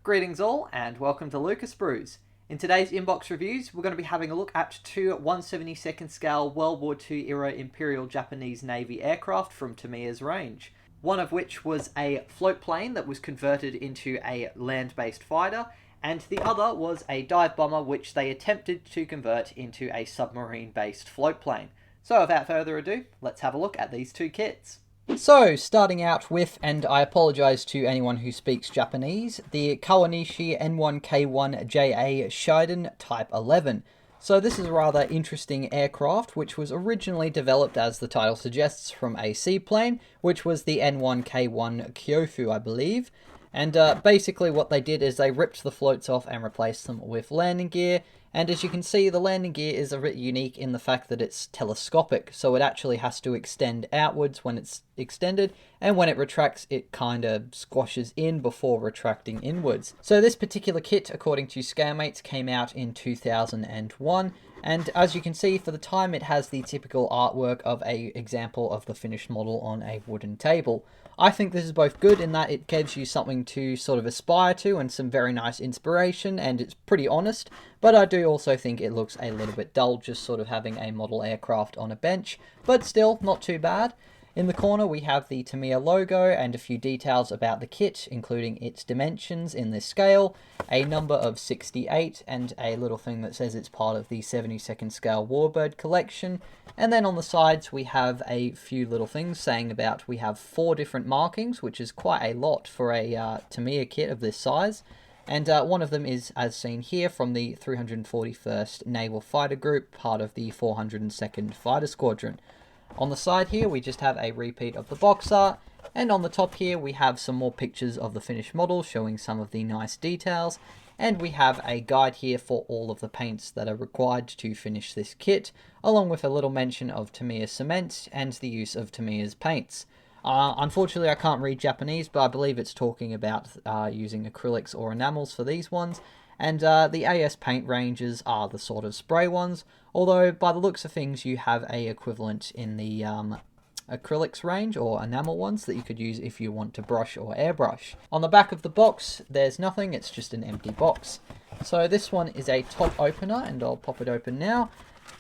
Greetings all, and welcome to Lucas Sprues. In today's inbox reviews, we're going to be having a look at two 1/72nd scale World War II era Imperial Japanese Navy aircraft from Tamiya's range. One of which was a floatplane that was converted into a land-based fighter, and the other was a dive bomber which they attempted to convert into a submarine-based floatplane. So without further ado, let's have a look at these two kits. So, starting out with, and I apologise to anyone who speaks Japanese, the Kawanishi N1K1 Shiden Type 11. So this is a rather interesting aircraft, which was originally developed, as the title suggests, from a seaplane, which was the N1K1 Kyofu, I believe. And basically what they did is they ripped the floats off and replaced them with landing gear. And as you can see, the landing gear is a bit unique in the fact that it's telescopic, so it actually has to extend outwards when it's extended, and when it retracts, it kind of squashes in before retracting inwards. So this particular kit, according to ScareMates, came out in 2001, and as you can see, for the time, it has the typical artwork of an example of the finished model on a wooden table. I think this is both good in that it gives you something to sort of aspire to and some very nice inspiration, and it's pretty honest, but I do also think it looks a little bit dull just sort of having a model aircraft on a bench, but still not too bad. In the corner we have the Tamiya logo and a few details about the kit, including its dimensions in this scale, a number of 68, and a little thing that says it's part of the 72nd scale Warbird collection. And then on the sides we have a few little things saying about we have 4 different markings, which is quite a lot for a Tamiya kit of this size. And one of them is, as seen here, from the 341st Naval Fighter Group, part of the 402nd Fighter Squadron. On the side here, we just have a repeat of the box art, and on the top here, we have some more pictures of the finished model showing some of the nice details, and we have a guide here for all of the paints that are required to finish this kit, along with a little mention of Tamiya cement and the use of Tamiya's paints. Unfortunately, I can't read Japanese, but I believe it's talking about using acrylics or enamels for these ones. And the AS paint ranges are the sort of spray ones, although by the looks of things you have a equivalent in the acrylics range or enamel ones that you could use if you want to brush or airbrush. On the back of the box there's nothing, it's just an empty box. So this one is a top opener, and I'll pop it open now.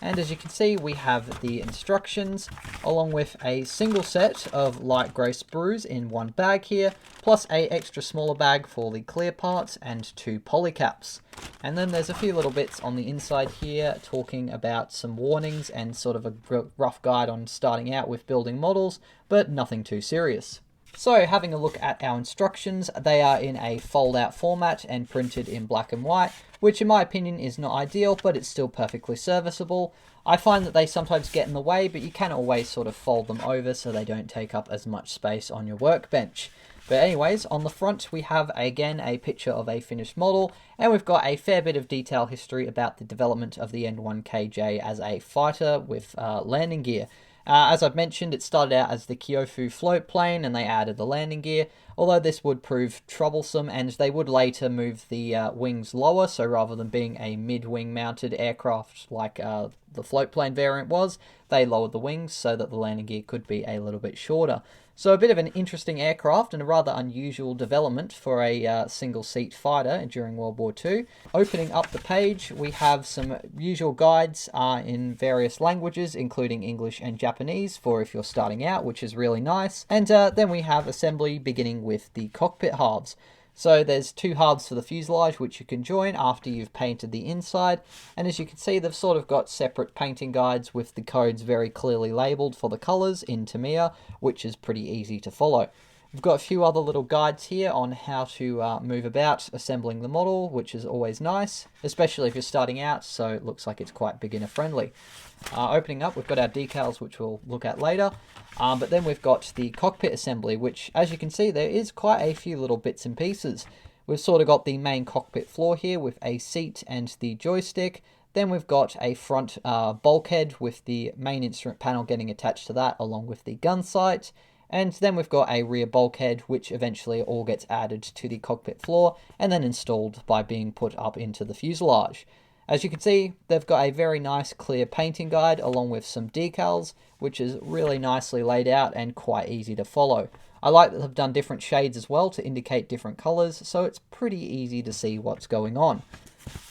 And as you can see, we have the instructions, along with a single set of light grey sprues in one bag here, plus a extra smaller bag for the clear parts and 2 polycaps. And then there's a few little bits on the inside here talking about some warnings and sort of a rough guide on starting out with building models, but nothing too serious. So, having a look at our instructions, they are in a fold-out format and printed in black and white, which in my opinion is not ideal, but it's still perfectly serviceable. I find that they sometimes get in the way, but you can always sort of fold them over so they don't take up as much space on your workbench. But anyways, on the front we have again a picture of a finished model, and we've got a fair bit of detail history about the development of the N1KJ as a fighter with landing gear. As I've mentioned, it started out as the Kyofu floatplane and they added the landing gear, although this would prove troublesome and they would later move the wings lower, so rather than being a mid-wing mounted aircraft like the floatplane variant was, they lowered the wings so that the landing gear could be a little bit shorter. So a bit of an interesting aircraft and a rather unusual development for a single-seat fighter during World War II. Opening up the page, we have some usual guides in various languages, including English and Japanese, for if you're starting out, which is really nice. And then we have assembly beginning with the cockpit halves. So there's 2 halves for the fuselage, which you can join after you've painted the inside, and as you can see they've sort of got separate painting guides with the codes very clearly labelled for the colours in Tamiya, which is pretty easy to follow. We've got a few other little guides here on how to move about assembling the model, which is always nice, especially if you're starting out, so it looks like it's quite beginner friendly. Opening up, we've got our decals, which we'll look at later, but then we've got the cockpit assembly, which, as you can see, there is quite a few little bits and pieces. We've sort of got the main cockpit floor here with a seat and the joystick. Then we've got a front bulkhead with the main instrument panel getting attached to that, along with the gun sight. And then we've got a rear bulkhead, which eventually all gets added to the cockpit floor and then installed by being put up into the fuselage. As you can see, they've got a very nice clear painting guide along with some decals, which is really nicely laid out and quite easy to follow. I like that they've done different shades as well to indicate different colours, so it's pretty easy to see what's going on.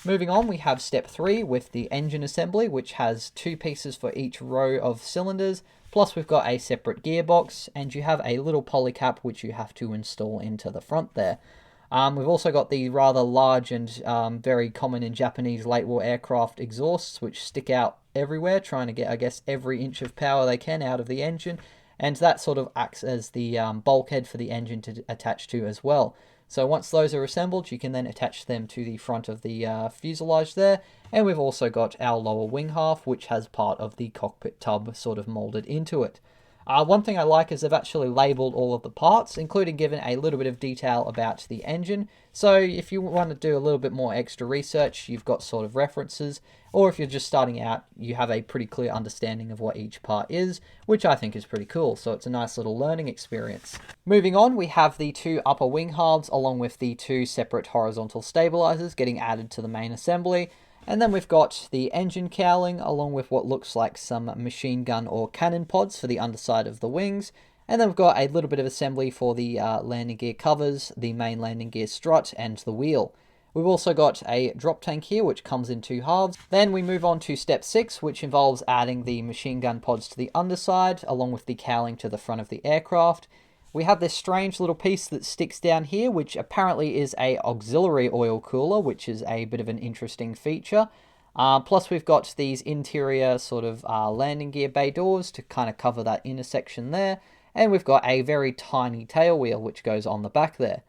Moving on, we have step 3 with the engine assembly, which has 2 pieces for each row of cylinders, plus we've got a separate gearbox, and you have a little polycap which you have to install into the front there. We've also got the rather large and very common in Japanese late war aircraft exhausts, which stick out everywhere, trying to get, I guess, every inch of power they can out of the engine, and that sort of acts as the bulkhead for the engine to attach to as well. So once those are assembled, you can then attach them to the front of the fuselage there. And we've also got our lower wing half, which has part of the cockpit tub sort of molded into it. One thing I like is they've actually labelled all of the parts, including given a little bit of detail about the engine. So if you want to do a little bit more extra research, you've got sort of references. Or if you're just starting out, you have a pretty clear understanding of what each part is, which I think is pretty cool. So it's a nice little learning experience. Moving on, we have the 2 upper wing halves along with the 2 separate horizontal stabilizers getting added to the main assembly. And then we've got the engine cowling along with what looks like some machine gun or cannon pods for the underside of the wings. And then we've got a little bit of assembly for the landing gear covers, the main landing gear strut, and the wheel. We've also got a drop tank here, which comes in 2 halves. Then we move on to step 6, which involves adding the machine gun pods to the underside, along with the cowling to the front of the aircraft. We have this strange little piece that sticks down here, which apparently is a auxiliary oil cooler, which is a bit of an interesting feature. Plus we've got these interior sort of landing gear bay doors to kind of cover that inner section there. And we've got a very tiny tail wheel, which goes on the back there.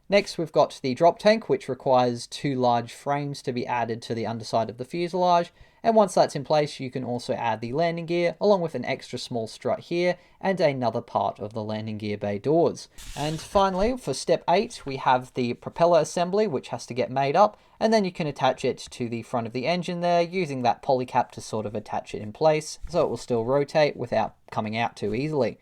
Next, we've got the drop tank, which requires 2 large frames to be added to the underside of the fuselage. And once that's in place, you can also add the landing gear, along with an extra small strut here, and another part of the landing gear bay doors. And finally, for step 8, we have the propeller assembly, which has to get made up, and then you can attach it to the front of the engine there, using that polycap to sort of attach it in place, so it will still rotate without coming out too easily.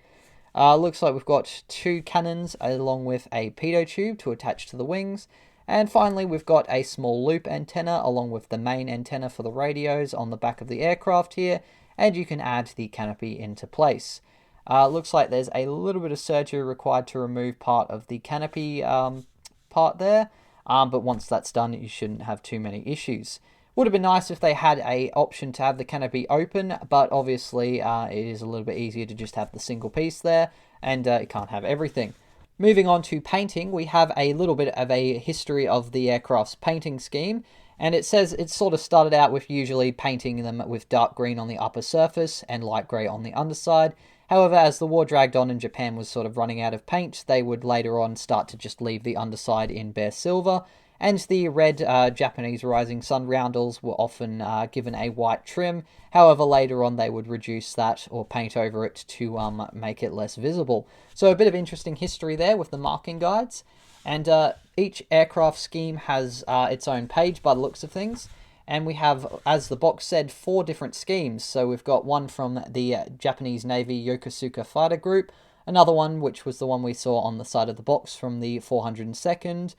Looks like we've got 2 cannons along with a pitot tube to attach to the wings. And finally, we've got a small loop antenna along with the main antenna for the radios on the back of the aircraft here. And you can add the canopy into place. Looks like there's a little bit of surgery required to remove part of the canopy part there. But once that's done, you shouldn't have too many issues. Would have been nice if they had a option to have the canopy open, but obviously it is a little bit easier to just have the single piece there, and it can't have everything. Moving on to painting, we have a little bit of a history of the aircraft's painting scheme, and it says it sort of started out with usually painting them with dark green on the upper surface and light grey on the underside. However, as the war dragged on and Japan was sort of running out of paint, they would later on start to just leave the underside in bare silver. And the red Japanese Rising Sun roundels were often given a white trim. However, later on they would reduce that or paint over it to make it less visible. So a bit of interesting history there with the marking guides. And each aircraft scheme has its own page by the looks of things. And we have, as the box said, 4 different schemes. So we've got one from the Japanese Navy Yokosuka Fighter Group. Another one, which was the one we saw on the side of the box from the 402nd.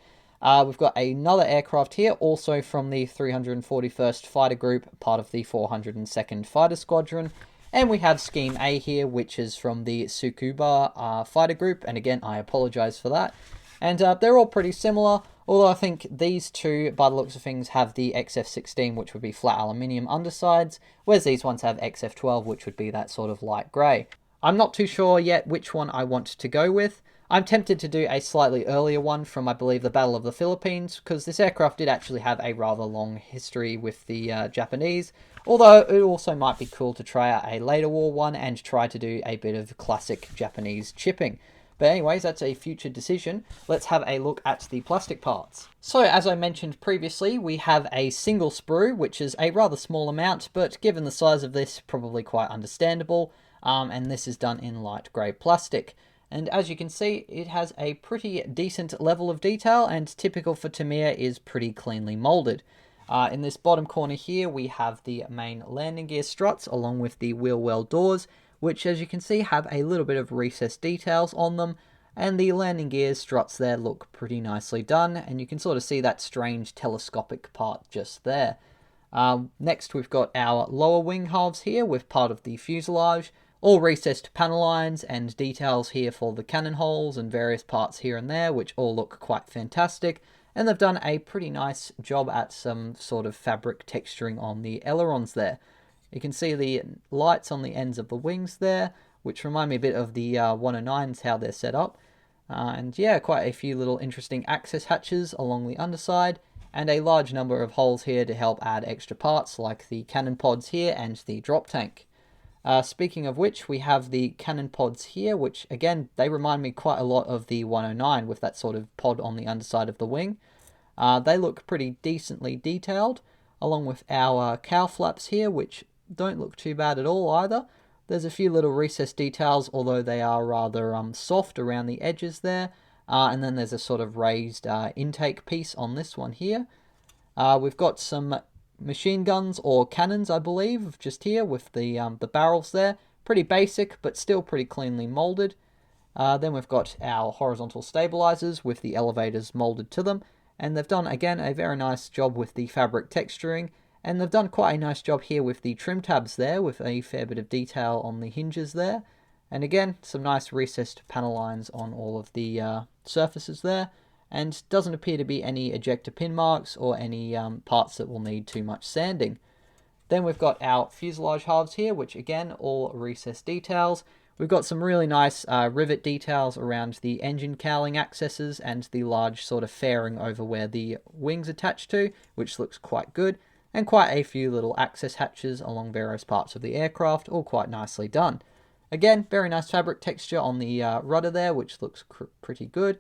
We've got another aircraft here, also from the 341st Fighter Group, part of the 402nd Fighter Squadron. And we have Scheme A here, which is from the Tsukuba Fighter Group. And again, I apologise for that. And they're all pretty similar, although I think these 2, by the looks of things, have the XF-16, which would be flat aluminium undersides, whereas these ones have XF-12, which would be that sort of light grey. I'm not too sure yet which one I want to go with. I'm tempted to do a slightly earlier one from, I believe, the Battle of the Philippines, because this aircraft did actually have a rather long history with the Japanese, although it also might be cool to try out a later war one and try to do a bit of classic Japanese chipping. But anyways, that's a future decision. Let's have a look at the plastic parts. So, as I mentioned previously, we have a single sprue, which is a rather small amount, but given the size of this, probably quite understandable, and this is done in light grey plastic. And as you can see, it has a pretty decent level of detail, and typical for Tamiya is pretty cleanly moulded. In this bottom corner here, we have the main landing gear struts along with the wheel well doors, which as you can see have a little bit of recessed details on them, and the landing gear struts there look pretty nicely done, and you can sort of see that strange telescopic part just there. Next we've got our lower wing halves here with part of the fuselage. All recessed panel lines and details here for the cannon holes and various parts here and there, which all look quite fantastic. And they've done a pretty nice job at some sort of fabric texturing on the ailerons there. You can see the lights on the ends of the wings there, which remind me a bit of the 109s, how they're set up. And yeah, quite a few little interesting access hatches along the underside, and a large number of holes here to help add extra parts like the cannon pods here and the drop tank. Speaking of which, we have the cannon pods here, which again, they remind me quite a lot of the 109 with that sort of pod on the underside of the wing. They look pretty decently detailed, along with our cowl flaps here, which don't look too bad at all either. There's a few little recessed details, although they are rather soft around the edges there. And then there's a sort of raised intake piece on this one here. We've got some machine guns or cannons, I believe, just here with the barrels there. Pretty basic, but still pretty cleanly molded. Then we've got our horizontal stabilizers with the elevators molded to them. And they've done, again, a very nice job with the fabric texturing. And they've done quite a nice job here with the trim tabs there, with a fair bit of detail on the hinges there. And again, some nice recessed panel lines on all of the surfaces there. And doesn't appear to be any ejector pin marks or any parts that will need too much sanding. Then we've got our fuselage halves here, which again, all recessed details. We've got some really nice rivet details around the engine cowling accesses and the large sort of fairing over where the wings attach to, which looks quite good. And quite a few little access hatches along various parts of the aircraft, all quite nicely done. Again, very nice fabric texture on the rudder there, which looks pretty good.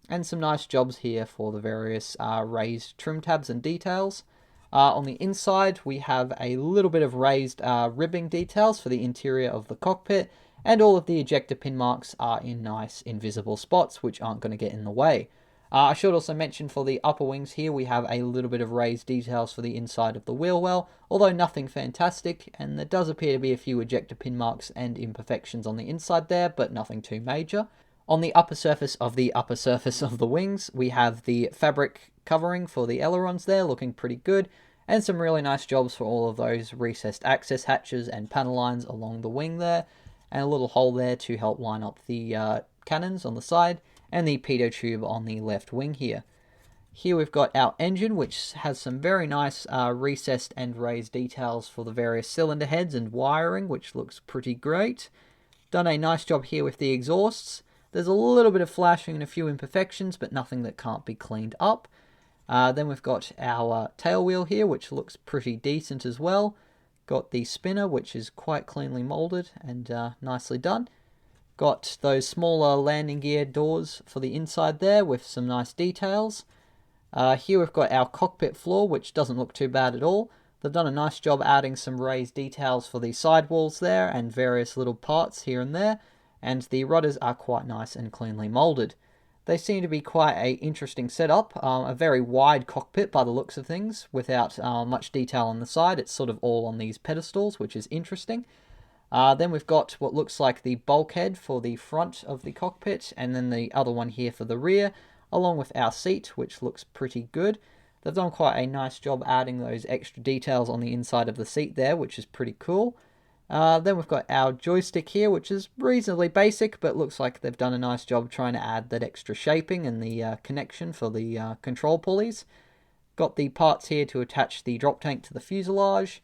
And some nice jobs here for the various raised trim tabs and details. On the inside, we have a little bit of raised ribbing details for the interior of the cockpit, and all of the ejector pin marks are in nice invisible spots, which aren't going to get in the way. I should also mention for the upper wings here, we have a little bit of raised details for the inside of the wheel well, although nothing fantastic, and there does appear to be a few ejector pin marks and imperfections on the inside there, but nothing too major. On the upper surface of the wings, we have the fabric covering for the ailerons there, looking pretty good, and some really nice jobs for all of those recessed access hatches and panel lines along the wing there, and a little hole there to help line up the cannons on the side, and the pitot tube on the left wing here. Here we've got our engine, which has some very nice recessed and raised details for the various cylinder heads and wiring, which looks pretty great. Done a nice job here with the exhausts. There's a little bit of flashing and a few imperfections, but nothing that can't be cleaned up. Then we've got our tail wheel here, which looks pretty decent as well. Got the spinner, which is quite cleanly molded and nicely done. Got those smaller landing gear doors for the inside there with some nice details. Here we've got our cockpit floor, which doesn't look too bad at all. They've done a nice job adding some raised details for the sidewalls there and various little parts here and there. And the rudders are quite nice and cleanly molded. They seem to be quite an interesting setup, a very wide cockpit by the looks of things, without much detail on the side. It's sort of all on these pedestals, which is interesting. Then we've got what looks like the bulkhead for the front of the cockpit, and then the other one here for the rear, along with our seat, which looks pretty good. They've done quite a nice job adding those extra details on the inside of the seat there, which is pretty cool. Then we've got our joystick here, which is reasonably basic, but looks like they've done a nice job trying to add that extra shaping and the connection for the control pulleys. Got the parts here to attach the drop tank to the fuselage.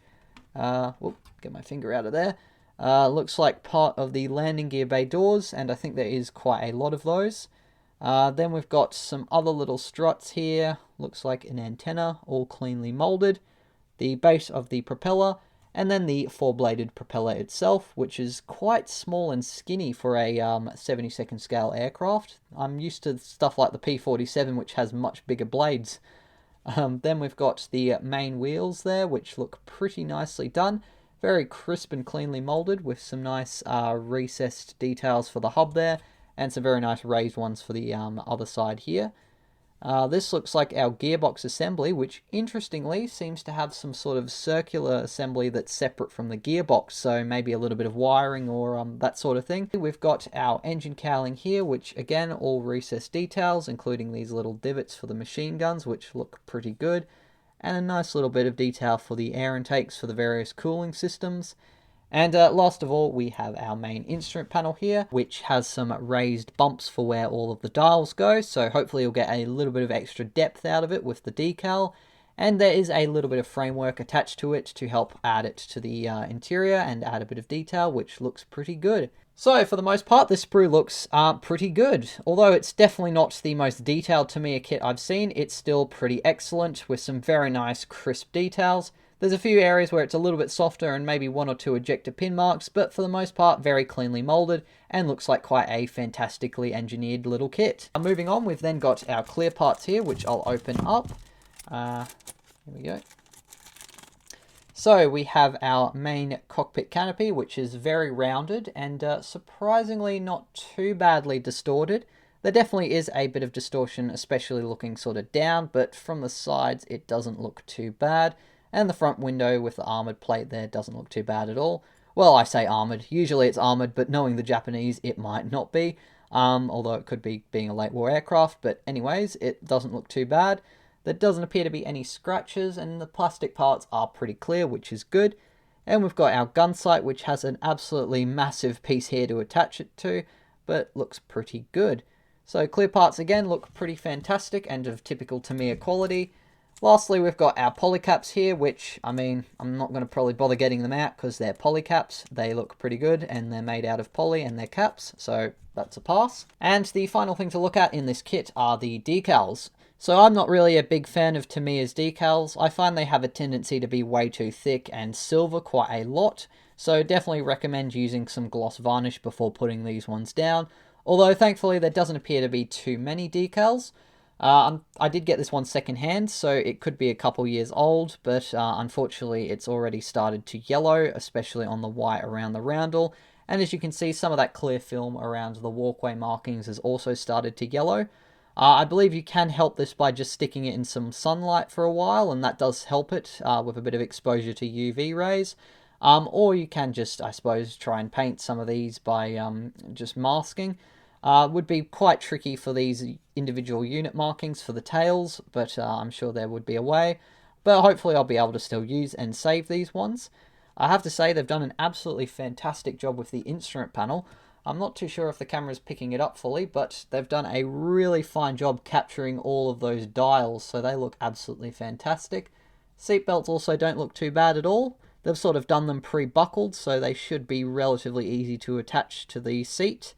Get my finger out of there. Looks like part of the landing gear bay doors, and I think there is quite a lot of those. Then we've got some other little struts here. Looks like an antenna, all cleanly molded. The base of the propeller, and then the four-bladed propeller itself, which is quite small and skinny for a 72nd scale aircraft. I'm used to stuff like the P-47, which has much bigger blades. Then we've got the main wheels there, which look pretty nicely done. Very crisp and cleanly molded, with some nice recessed details for the hub there, and some very nice raised ones for the other side here. This looks like our gearbox assembly, which interestingly seems to have some sort of circular assembly that's separate from the gearbox, so maybe a little bit of wiring or that sort of thing. We've got our engine cowling here, which again, all recessed details, including these little divots for the machine guns, which look pretty good, and a nice little bit of detail for the air intakes for the various cooling systems. And last of all, we have our main instrument panel here, which has some raised bumps for where all of the dials go. So hopefully you'll get a little bit of extra depth out of it with the decal. And there is a little bit of framework attached to it to help add it to the interior and add a bit of detail, which looks pretty good. So for the most part, this sprue looks pretty good. Although it's definitely not the most detailed Tamiya kit I've seen, it's still pretty excellent with some very nice crisp details. There's a few areas where it's a little bit softer and maybe one or two ejector pin marks, but for the most part, very cleanly molded and looks like quite a fantastically engineered little kit. Moving on, we've then got our clear parts here, which I'll open up. Here we go. So we have our main cockpit canopy, which is very rounded and surprisingly not too badly distorted. There definitely is a bit of distortion, especially looking sort of down, but from the sides it doesn't look too bad. And the front window with the armoured plate there doesn't look too bad at all. Well, I say armoured. Usually it's armoured, but knowing the Japanese, it might not be. Although it could be being a late war aircraft. But anyways, it doesn't look too bad. There doesn't appear to be any scratches, and the plastic parts are pretty clear, which is good. And we've got our gun sight, which has an absolutely massive piece here to attach it to, but looks pretty good. So clear parts again look pretty fantastic and of typical Tamiya quality. Lastly, we've got our polycaps here, which, I mean, I'm not going to probably bother getting them out because they're polycaps. They look pretty good, and they're made out of poly, and they're caps, so that's a pass. And the final thing to look at in this kit are the decals. So I'm not really a big fan of Tamiya's decals. I find they have a tendency to be way too thick and silver quite a lot, so definitely recommend using some gloss varnish before putting these ones down. Although, thankfully, there doesn't appear to be too many decals. I did get this one secondhand, so it could be a couple years old, but unfortunately it's already started to yellow, especially on the white around the roundel. And as you can see, some of that clear film around the walkway markings has also started to yellow. I believe you can help this by just sticking it in some sunlight for a while, and that does help it with a bit of exposure to UV rays. Or you can just, I suppose, try and paint some of these by just masking. Would be quite tricky for these individual unit markings for the tails, but I'm sure there would be a way. But hopefully I'll be able to still use and save these ones. I have to say they've done an absolutely fantastic job with the instrument panel. I'm not too sure if the camera's picking it up fully, but they've done a really fine job capturing all of those dials, so they look absolutely fantastic. Seatbelts also don't look too bad at all. They've sort of done them pre-buckled, so they should be relatively easy to attach to the seat.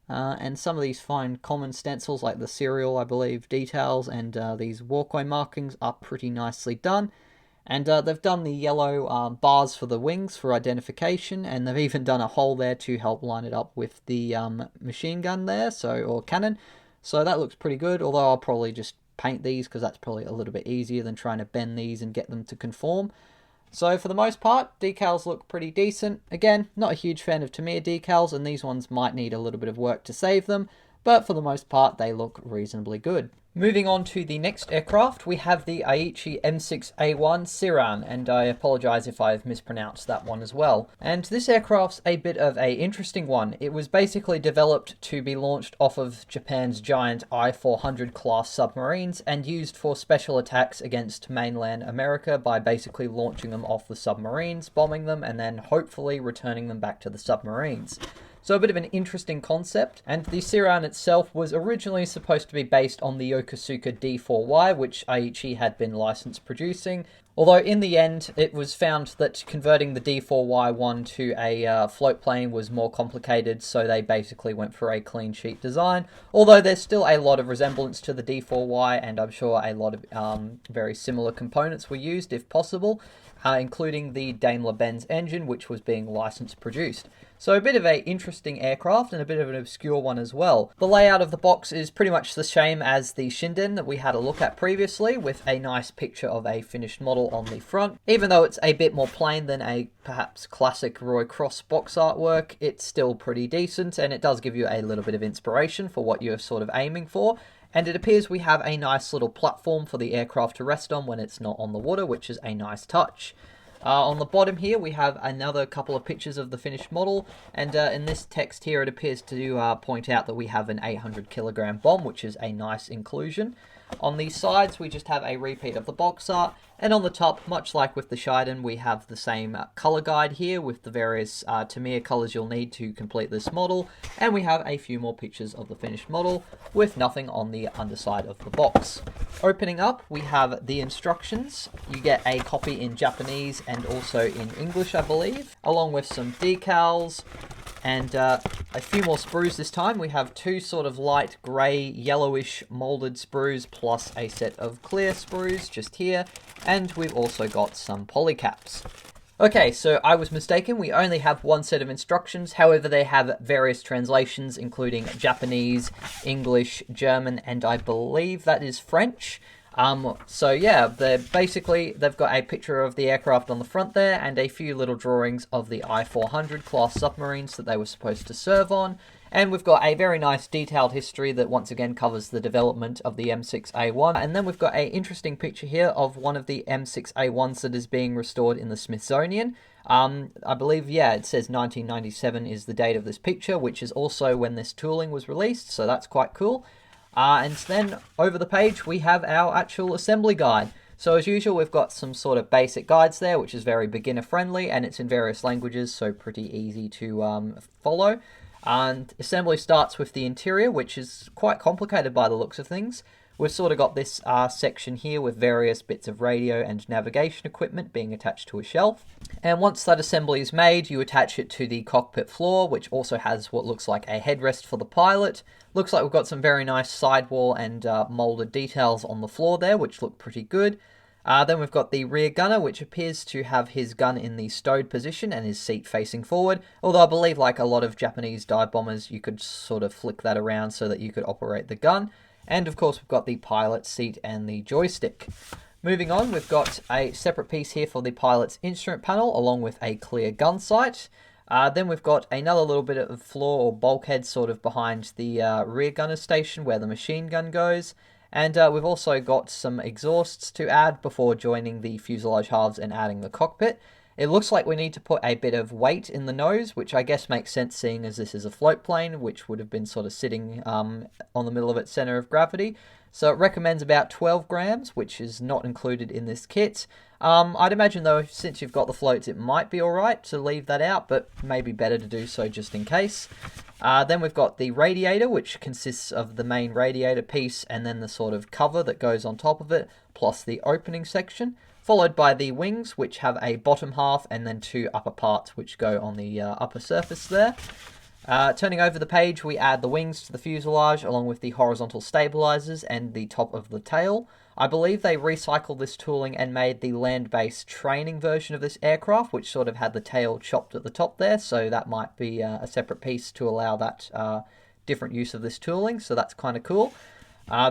And some of these fine common stencils, like the serial, I believe, details, and these walkway markings are pretty nicely done. And they've done the yellow bars for the wings for identification, and they've even done a hole there to help line it up with the machine gun there, or cannon. So that looks pretty good, although I'll probably just paint these because that's probably a little bit easier than trying to bend these and get them to conform. So for the most part, decals look pretty decent. Again, not a huge fan of Tamiya decals, and these ones might need a little bit of work to save them, but for the most part, they look reasonably good. Moving on to the next aircraft, we have the Aichi M6A1 Seiran, and I apologise if I've mispronounced that one as well. And this aircraft's a bit of an interesting one. It was basically developed to be launched off of Japan's giant I-400 class submarines and used for special attacks against mainland America by basically launching them off the submarines, bombing them, and then hopefully returning them back to the submarines. So a bit of an interesting concept, and the Seiran itself was originally supposed to be based on the Yokosuka D4Y, which Aichi had been licensed producing, although in the end it was found that converting the D4Y one to a float plane was more complicated, so they basically went for a clean sheet design, although there's still a lot of resemblance to the D4Y, and I'm sure a lot of very similar components were used if possible, including the Daimler-Benz engine, which was being licensed produced. So a bit of an interesting aircraft and a bit of an obscure one as well. The layout of the box is pretty much the same as the Shiden that we had a look at previously, with a nice picture of a finished model on the front. Even though it's a bit more plain than a perhaps classic Roy Cross box artwork, it's still pretty decent, and it does give you a little bit of inspiration for what you're sort of aiming for. And it appears we have a nice little platform for the aircraft to rest on when it's not on the water, which is a nice touch. On the bottom here, we have another couple of pictures of the finished model, and in this text here, it appears to point out that we have an 800 kilogram bomb, which is a nice inclusion. On the sides, we just have a repeat of the box art, and on the top, much like with the Shiden, we have the same color guide here with the various Tamiya colors you'll need to complete this model, and we have a few more pictures of the finished model with nothing on the underside of the box. Opening up, we have the instructions. You get a copy in Japanese and also in English, I believe, along with some decals, and a few more sprues this time. We have two sort of light grey, yellowish molded sprues plus a set of clear sprues just here. And we've also got some polycaps. Okay, so I was mistaken. We only have one set of instructions. However, they have various translations, including Japanese, English, German, and I believe that is French. So yeah, they've got a picture of the aircraft on the front there and a few little drawings of the I-400 class submarines that they were supposed to serve on. And we've got a very nice detailed history that once again covers the development of the M6A1. And then we've got an interesting picture here of one of the M6A1s that is being restored in the Smithsonian. I believe, yeah, it says 1997 is the date of this picture, which is also when this tooling was released, so that's quite cool. And then over the page we have our actual assembly guide. So as usual, we've got some sort of basic guides there, which is very beginner friendly, and it's in various languages, so pretty easy to follow. And assembly starts with the interior, which is quite complicated by the looks of things. We've sort of got this section here with various bits of radio and navigation equipment being attached to a shelf. And once that assembly is made, you attach it to the cockpit floor, which also has what looks like a headrest for the pilot. Looks like we've got some very nice sidewall and molded details on the floor there, which look pretty good. Then we've got the rear gunner, which appears to have his gun in the stowed position and his seat facing forward. Although I believe, like a lot of Japanese dive bombers, you could sort of flick that around so that you could operate the gun. And of course, we've got the pilot seat and the joystick. Moving on, we've got a separate piece here for the pilot's instrument panel, along with a clear gun sight. Then we've got another little bit of floor or bulkhead sort of behind the rear gunner station where the machine gun goes. And we've also got some exhausts to add before joining the fuselage halves and adding the cockpit. It looks like we need to put a bit of weight in the nose, which I guess makes sense seeing as this is a float plane, which would have been sort of sitting on the middle of its center of gravity. So it recommends about 12 grams, which is not included in this kit. I'd imagine though, since you've got the floats, it might be alright to leave that out, but maybe better to do so just in case. Then we've got the radiator, which consists of the main radiator piece and then the sort of cover that goes on top of it, plus the opening section, followed by the wings, which have a bottom half and then two upper parts which go on the upper surface there. Turning over the page, we add the wings to the fuselage along with the horizontal stabilizers and the top of the tail. I believe they recycled this tooling and made the land-based training version of this aircraft, which sort of had the tail chopped at the top there, so that might be a separate piece to allow that different use of this tooling, so that's kind of cool.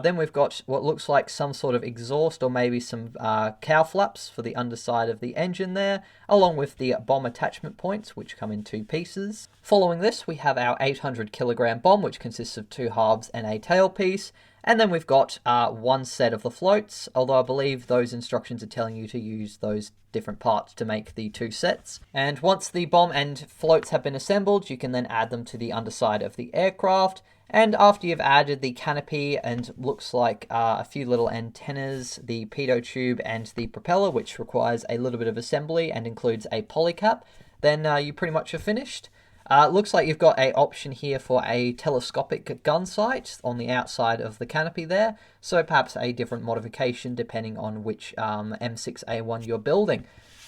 Then we've got what looks like some sort of exhaust or maybe some cow flaps for the underside of the engine there, along with the bomb attachment points, which come in two pieces. Following this, we have our 800 kilogram bomb, which consists of two halves and a tail piece. And then we've got one set of the floats, although I believe those instructions are telling you to use those different parts to make the two sets. And once the bomb and floats have been assembled, you can then add them to the underside of the aircraft. And after you've added the canopy and looks like a few little antennas, the pitot tube and the propeller, which requires a little bit of assembly and includes a polycap, then you pretty much are finished. Looks like you've got an option here for a telescopic gun sight on the outside of the canopy there, so perhaps a different modification depending on which M6A1 you're building.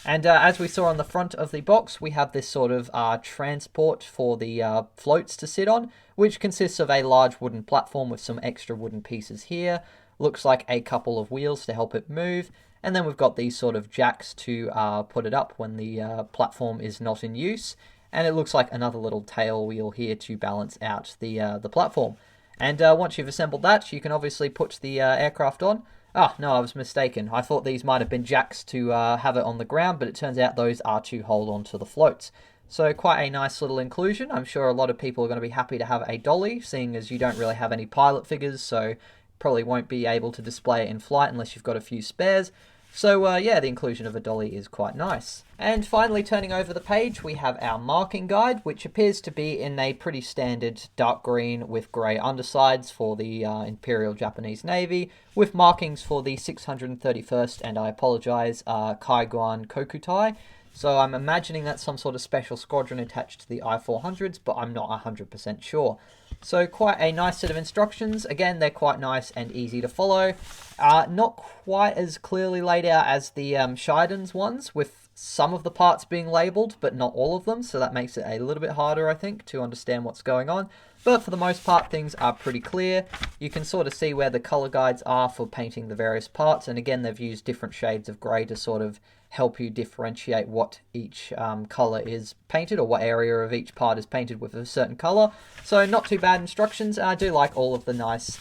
And as we saw on the front of the box, we have this sort of transport for the floats to sit on, which consists of a large wooden platform with some extra wooden pieces here. Looks like a couple of wheels to help it move. And then we've got these sort of jacks to put it up when the platform is not in use. And it looks like another little tail wheel here to balance out the platform. And once you've assembled that, you can obviously put the aircraft on. Ah, no, I was mistaken. I thought these might have been jacks to have it on the ground, but it turns out those are to hold on to the floats. So quite a nice little inclusion. I'm sure a lot of people are going to be happy to have a dolly, seeing as you don't really have any pilot figures, so probably won't be able to display it in flight unless you've got a few spares. So yeah, the inclusion of a dolly is quite nice. And finally, turning over the page, we have our marking guide, which appears to be in a pretty standard dark green with grey undersides for the Imperial Japanese Navy, with markings for the 631st, and I apologise, Kaiguan Kokutai. So I'm imagining that's some sort of special squadron attached to the I-400s, but I'm not 100% sure. So quite a nice set of instructions. Again, they're quite nice and easy to follow. Not quite as clearly laid out as the Shiden's ones, with some of the parts being labelled, but not all of them. So that makes it a little bit harder, I think, to understand what's going on. But for the most part, things are pretty clear. You can sort of see where the colour guides are for painting the various parts. And again, they've used different shades of grey to sort of help you differentiate what each colour is painted, or what area of each part is painted with a certain colour. So not too bad instructions. I do like all of the nice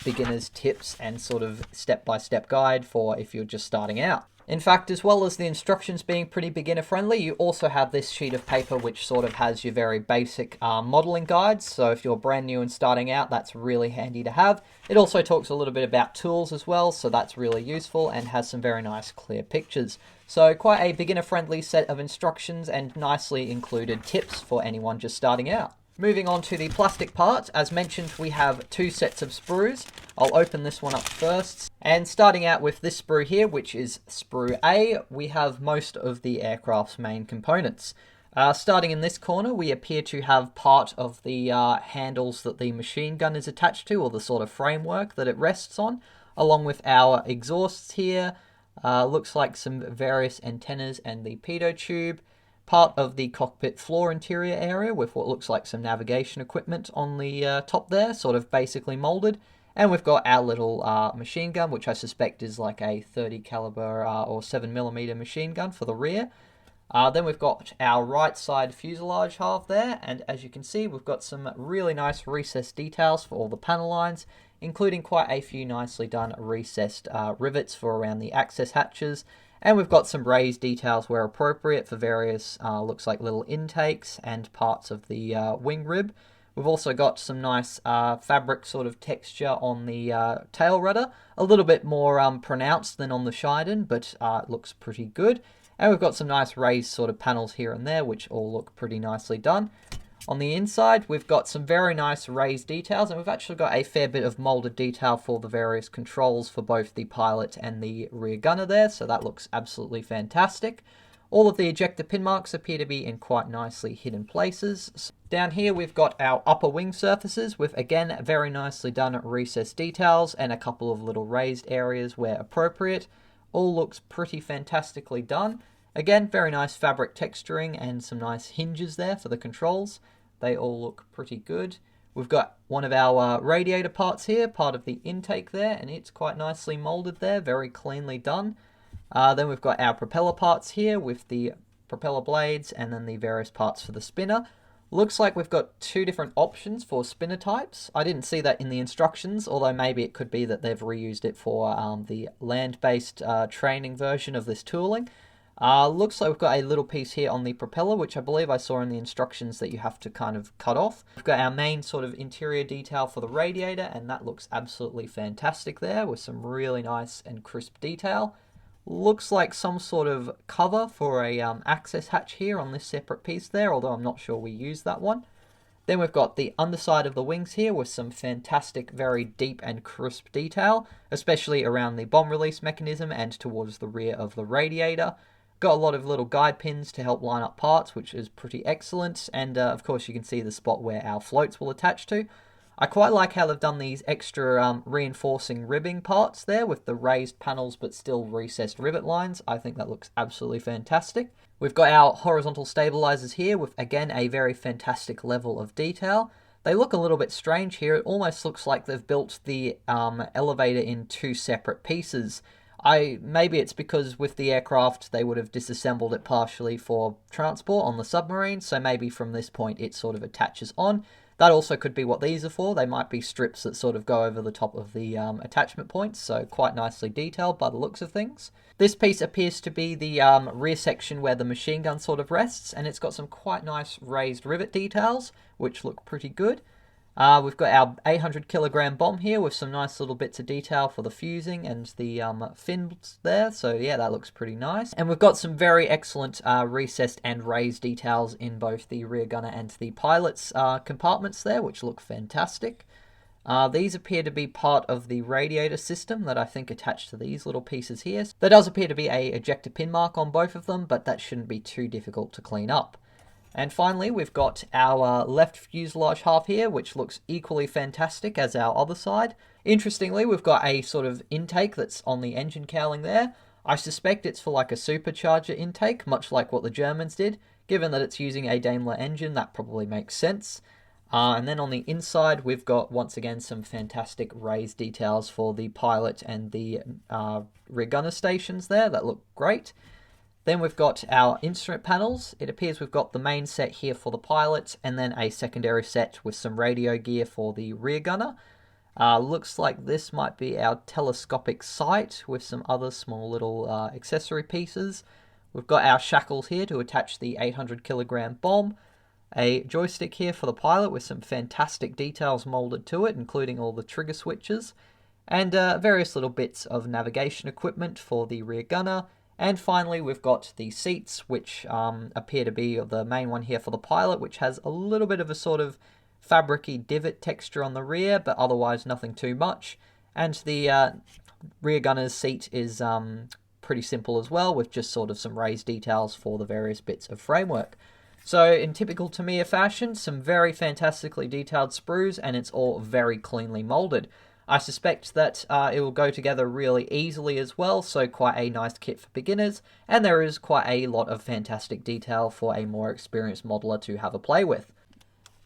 beginner's tips and sort of step-by-step guide for if you're just starting out. In fact, as well as the instructions being pretty beginner friendly, you also have this sheet of paper which sort of has your very basic modelling guides. So if you're brand new and starting out, that's really handy to have. It also talks a little bit about tools as well, so that's really useful and has some very nice clear pictures. So quite a beginner friendly set of instructions and nicely included tips for anyone just starting out. Moving on to the plastic part, as mentioned, we have two sets of sprues. I'll open this one up first. And starting out with this sprue here, which is sprue A, we have most of the aircraft's main components. Starting in this corner, we appear to have part of the handles that the machine gun is attached to, or the sort of framework that it rests on, along with our exhausts here. Looks like some various antennas and the pitot tube. Part of the cockpit floor interior area with what looks like some navigation equipment on the top there, sort of basically molded. And we've got our little machine gun, which I suspect is like a 30 caliber or 7mm machine gun for the rear. Then we've got our right side fuselage half there, and as you can see, we've got some really nice recessed details for all the panel lines, including quite a few nicely done recessed rivets for around the access hatches. And we've got some raised details where appropriate for various, looks like little intakes and parts of the wing rib. We've also got some nice fabric sort of texture on the tail rudder. A little bit more pronounced than on the Shiden, but it looks pretty good. And we've got some nice raised sort of panels here and there, which all look pretty nicely done. On the inside, we've got some very nice raised details, and we've actually got a fair bit of molded detail for the various controls for both the pilot and the rear gunner there, so that looks absolutely fantastic. All of the ejector pin marks appear to be in quite nicely hidden places. Down here, we've got our upper wing surfaces with, again, very nicely done recessed details and a couple of little raised areas where appropriate. All looks pretty fantastically done. Again, very nice fabric texturing and some nice hinges there for the controls. They all look pretty good. We've got one of our radiator parts here, part of the intake there, and it's quite nicely molded there, very cleanly done. Then we've got our propeller parts here with the propeller blades and then the various parts for the spinner. Looks like we've got two different options for spinner types. I didn't see that in the instructions, although maybe it could be that they've reused it for the land-based training version of this tooling. Looks like we've got a little piece here on the propeller, which I believe I saw in the instructions that you have to kind of cut off. We've got our main sort of interior detail for the radiator, and that looks absolutely fantastic there with some really nice and crisp detail. Looks like some sort of cover for a access hatch here on this separate piece there, although I'm not sure we use that one. Then we've got the underside of the wings here with some fantastic, very deep and crisp detail, especially around the bomb release mechanism and towards the rear of the radiator. Got a lot of little guide pins to help line up parts, which is pretty excellent. And of course you can see the spot where our floats will attach to. I quite like how they've done these extra reinforcing ribbing parts there with the raised panels but still recessed rivet lines. I think that looks absolutely fantastic. We've got our horizontal stabilizers here with, again, a very fantastic level of detail. They look a little bit strange here. It almost looks like they've built the elevator in two separate pieces. Maybe it's because with the aircraft they would have disassembled it partially for transport on the submarine, so maybe from this point it sort of attaches on. That also could be what these are for. They might be strips that sort of go over the top of the attachment points, so quite nicely detailed by the looks of things. This piece appears to be the rear section where the machine gun sort of rests, and it's got some quite nice raised rivet details, which look pretty good. We've got our 800 kilogram bomb here with some nice little bits of detail for the fusing and the fins there. So yeah, that looks pretty nice. And we've got some very excellent recessed and raised details in both the rear gunner and the pilot's compartments there, which look fantastic. These appear to be part of the radiator system that I think attached to these little pieces here. There does appear to be a ejector pin mark on both of them, but that shouldn't be too difficult to clean up. And finally, we've got our left fuselage half here, which looks equally fantastic as our other side. Interestingly, we've got a sort of intake that's on the engine cowling there. I suspect it's for like a supercharger intake, much like what the Germans did. Given that it's using a Daimler engine, that probably makes sense. And then on the inside, we've got, once again, some fantastic raised details for the pilot and the rear gunner stations there that look great. Then we've got our instrument panels. It appears we've got the main set here for the pilot, and then a secondary set with some radio gear for the rear gunner. Looks like this might be our telescopic sight with some other small little accessory pieces. We've got our shackles here to attach the 800 kilogram bomb. A joystick here for the pilot with some fantastic details molded to it, including all the trigger switches. And various little bits of navigation equipment for the rear gunner. And finally, we've got the seats, which appear to be the main one here for the pilot, which has a little bit of a sort of fabric-y divot texture on the rear, but otherwise nothing too much. And the rear gunner's seat is pretty simple as well, with just sort of some raised details for the various bits of framework. So in typical Tamiya fashion, some very fantastically detailed sprues, and it's all very cleanly molded. I suspect that it will go together really easily as well, so quite a nice kit for beginners, and there is quite a lot of fantastic detail for a more experienced modeler to have a play with.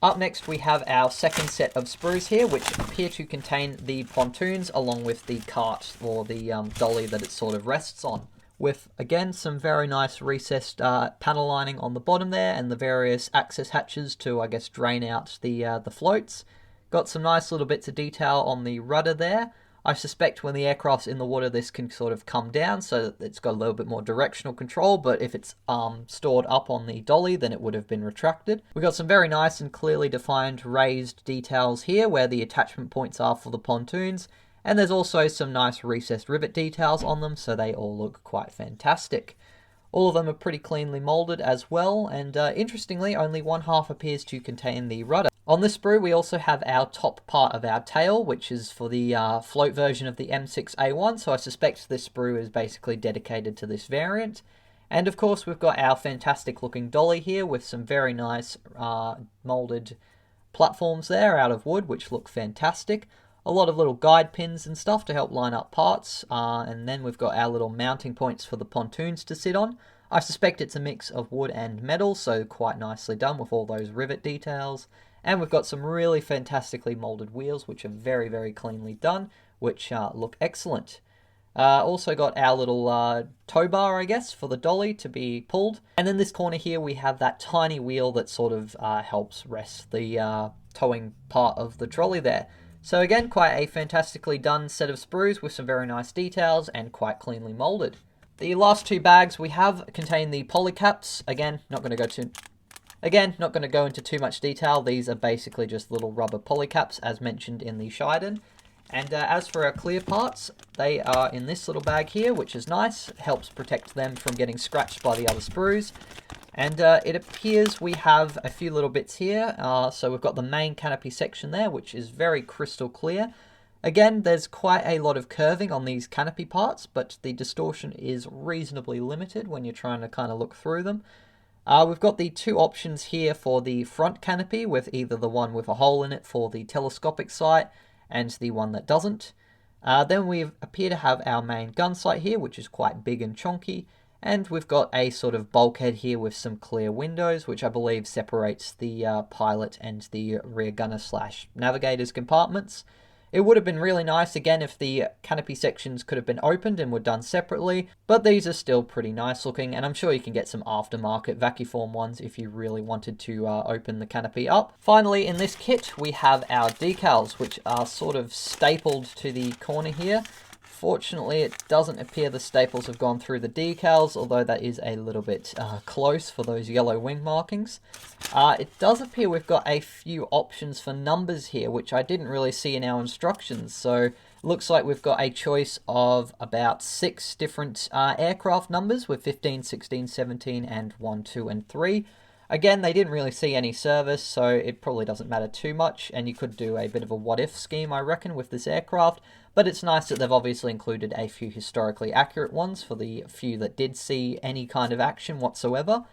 Up next we have our second set of sprues here, which appear to contain the pontoons along with the cart or the dolly that it sort of rests on. With, again, some very nice recessed panel lining on the bottom there, and the various access hatches to, I guess, drain out the floats. Got some nice little bits of detail on the rudder there. I suspect when the aircraft's in the water, this can sort of come down so that it's got a little bit more directional control, but if it's stored up on the dolly, then it would have been retracted. We've got some very nice and clearly defined raised details here where the attachment points are for the pontoons, and there's also some nice recessed rivet details on them, so they all look quite fantastic. All of them are pretty cleanly molded as well, and interestingly, only one half appears to contain the rudder. On this sprue, we also have our top part of our tail, which is for the float version of the M6A1, so I suspect this sprue is basically dedicated to this variant. And of course, we've got our fantastic looking dolly here with some very nice molded platforms there out of wood, which look fantastic. A lot of little guide pins and stuff to help line up parts, and then we've got our little mounting points for the pontoons to sit on. I suspect it's a mix of wood and metal, so quite nicely done with all those rivet details. And we've got some really fantastically molded wheels, which are very, very cleanly done, which look excellent. Also got our little tow bar, I guess, for the dolly to be pulled. And in this corner here, we have that tiny wheel that sort of helps rest the towing part of the trolley there. So again, quite a fantastically done set of sprues with some very nice details and quite cleanly molded. The last two bags we have contain the polycaps. Again, not going to go into too much detail. These are basically just little rubber polycaps as mentioned in the Shiden. And as for our clear parts, they are in this little bag here, which is nice. It helps protect them from getting scratched by the other sprues. And it appears we have a few little bits here. So we've got the main canopy section there, which is very crystal clear. Again, there's quite a lot of curving on these canopy parts, but the distortion is reasonably limited when you're trying to kind of look through them. We've got the two options here for the front canopy, with either the one with a hole in it for the telescopic sight and the one that doesn't. Then we appear to have our main gun sight here, which is quite big and chonky. And we've got a sort of bulkhead here with some clear windows, which I believe separates the pilot and the rear gunner / navigator's compartments. It would have been really nice, again, if the canopy sections could have been opened and were done separately, but these are still pretty nice looking, and I'm sure you can get some aftermarket vacuform ones if you really wanted to open the canopy up. Finally, in this kit, we have our decals, which are sort of stapled to the corner here unfortunately it doesn't appear the staples have gone through the decals, although that is a little bit close for those yellow wing markings. It does appear we've got a few options for numbers here, which I didn't really see in our instructions. So it looks like we've got a choice of about 6 different aircraft numbers with 15, 16, 17, and 1, 2, and 3. Again, they didn't really see any service, so it probably doesn't matter too much, and you could do a bit of a what-if scheme, I reckon, with this aircraft, but it's nice that they've obviously included a few historically accurate ones for the few that did see any kind of action whatsoever.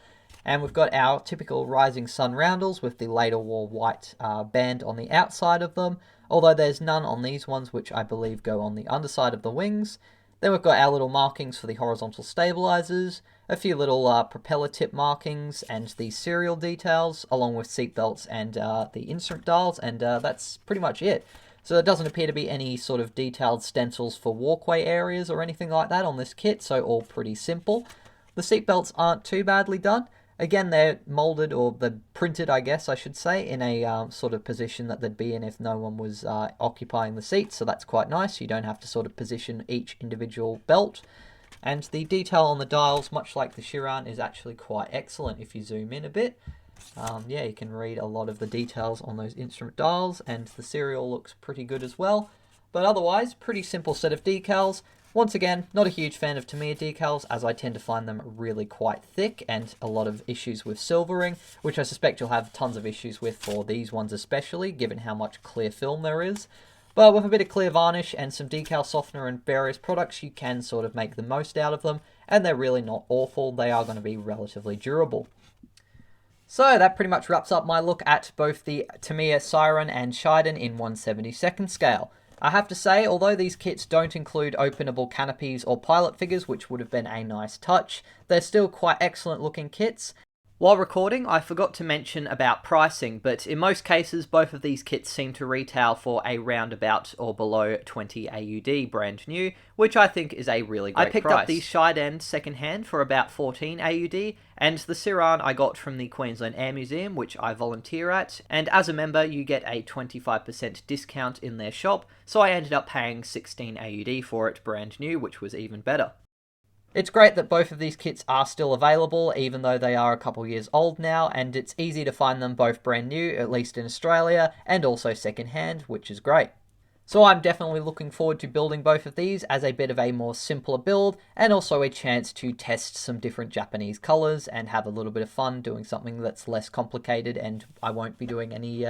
And we've got our typical Rising Sun roundels with the later war white band on the outside of them, although there's none on these ones, which I believe go on the underside of the wings. Then we've got our little markings for the horizontal stabilizers, a few little propeller tip markings, and the serial details, along with seat belts and the instrument dials, and that's pretty much it. So there doesn't appear to be any sort of detailed stencils for walkway areas or anything like that on this kit, so all pretty simple. The seat belts aren't too badly done. Again, they're molded, or they're printed, I guess I should say, in a sort of position that they'd be in if no one was occupying the seats, so that's quite nice. You don't have to sort of position each individual belt. And the detail on the dials, much like the Seiran, is actually quite excellent if you zoom in a bit. Yeah, you can read a lot of the details on those instrument dials, and the serial looks pretty good as well. But otherwise, pretty simple set of decals. Once again, not a huge fan of Tamiya decals, as I tend to find them really quite thick and a lot of issues with silvering, which I suspect you'll have tons of issues with for these ones especially, given how much clear film there is. But with a bit of clear varnish and some decal softener and various products, you can sort of make the most out of them, and they're really not awful. They are going to be relatively durable. So that pretty much wraps up my look at both the Tamiya Seiran and Shiden in 1/72nd scale. I have to say, although these kits don't include openable canopies or pilot figures, which would have been a nice touch, they're still quite excellent looking kits. While recording, I forgot to mention about pricing, but in most cases, both of these kits seem to retail for a roundabout or below 20 AUD brand new, which I think is a really great price. I picked up the Shiden second-hand for about 14 AUD, and the Seiran I got from the Queensland Air Museum, which I volunteer at, and as a member you get a 25% discount in their shop, so I ended up paying 16 AUD for it brand new, which was even better. It's great that both of these kits are still available, even though they are a couple years old now, and it's easy to find them both brand new, at least in Australia, and also second-hand, which is great. So I'm definitely looking forward to building both of these as a bit of a more simpler build, and also a chance to test some different Japanese colours and have a little bit of fun doing something that's less complicated, and I won't be doing any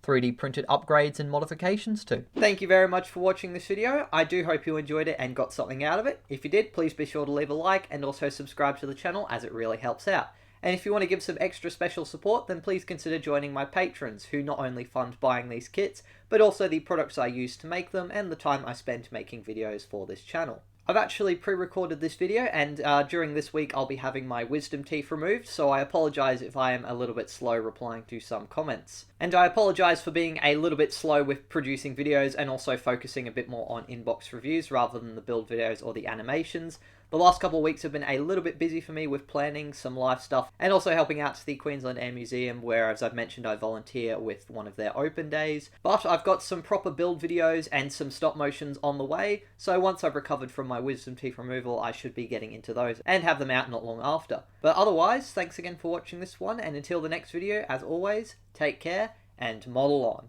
3D printed upgrades and modifications to. Thank you very much for watching this video. I do hope you enjoyed it and got something out of it. If you did, please be sure to leave a like and also subscribe to the channel, as it really helps out. And if you want to give some extra special support, then please consider joining my patrons, who not only fund buying these kits, but also the products I use to make them and the time I spend making videos for this channel. I've actually pre-recorded this video, and during this week I'll be having my wisdom teeth removed, so I apologise if I am a little bit slow replying to some comments. And I apologise for being a little bit slow with producing videos and also focusing a bit more on inbox reviews rather than the build videos or the animations. The last couple of weeks have been a little bit busy for me with planning some live stuff and also helping out to the Queensland Air Museum, where, as I've mentioned, I volunteer with one of their open days. But I've got some proper build videos and some stop motions on the way, so once I've recovered from my wisdom teeth removal, I should be getting into those and have them out not long after. But otherwise, thanks again for watching this one, and until the next video, as always, take care and model on.